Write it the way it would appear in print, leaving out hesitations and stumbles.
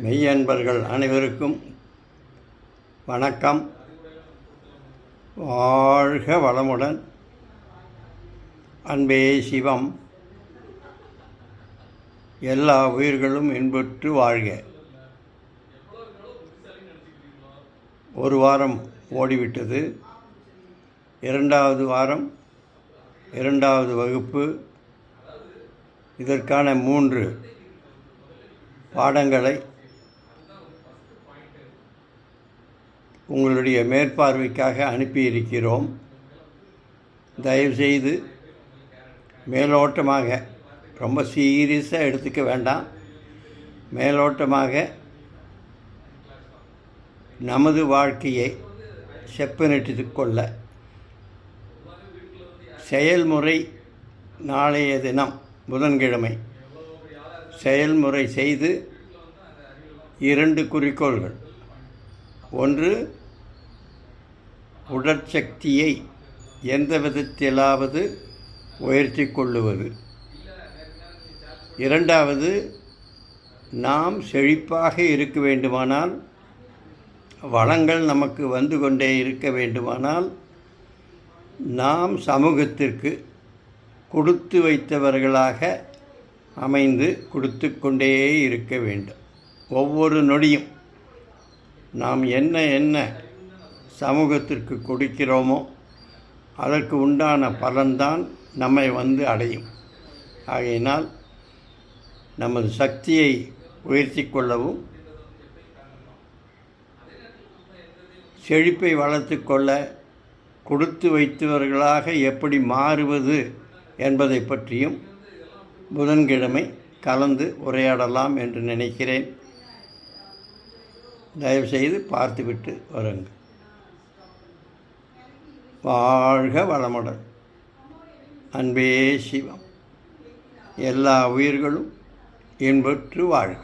மெய்யன்பர்கள் அனைவருக்கும் வணக்கம். வாழ்க வளமுடன். அன்பே சிவம். எல்லா உயிர்களும் இன்புற்று வாழ்க. ஒரு வாரம் ஓடிவிட்டது. இரண்டாவது வாரம், இரண்டாவது வகுப்பு. இதற்கான 3 பாடங்களை உங்களுடைய மேற்பார்வைக்காக அனுப்பியிருக்கிறோம். தயவுசெய்து மேலோட்டமாக, ரொம்ப சீரியஸாக எடுத்துக்க வேண்டாம், மேலோட்டமாக நமது வாழ்க்கையை செப்பனிட்டு கொள்ள செயல்முறை நாளைய தினம் புதன்கிழமை செயல்முறை செய்து 2 குறிக்கோள்கள். ஒன்று, உடற்சக்தியை எந்த விதத்திலாவது உயர்த்தி கொள்ளுவது. இரண்டாவது, நாம் செழிப்பாக இருக்க வேண்டுமானால், வளங்கள் நமக்கு வந்து கொண்டே இருக்க வேண்டுமானால், நாம் சமூகத்திற்கு கொடுத்து வைத்தவர்களாக அமைந்து கொடுத்து கொண்டே இருக்க வேண்டும். ஒவ்வொரு நொடியும் நாம் என்ன சமூகத்திற்கு கொடுக்கிறோமோ அதற்கு உண்டான பலன்தான் நம்மை வந்து அடையும். ஆகையினால் நமது சக்தியை உயர்த்தி கொள்ளவும், செழிப்பை வளர்த்து கொள்ள கொடுத்து வைத்தவர்களாக எப்படி மாறுவது என்பதை பற்றியும் புதன்கிழமை கலந்து உரையாடலாம் என்று நினைக்கிறேன். தயவுசெய்து பார்த்துவிட்டு வருங்கள். வாழ்க வளமுடன். அன்பே சிவம். எல்லா உயிர்களும் இன்புற்று வாழ்க.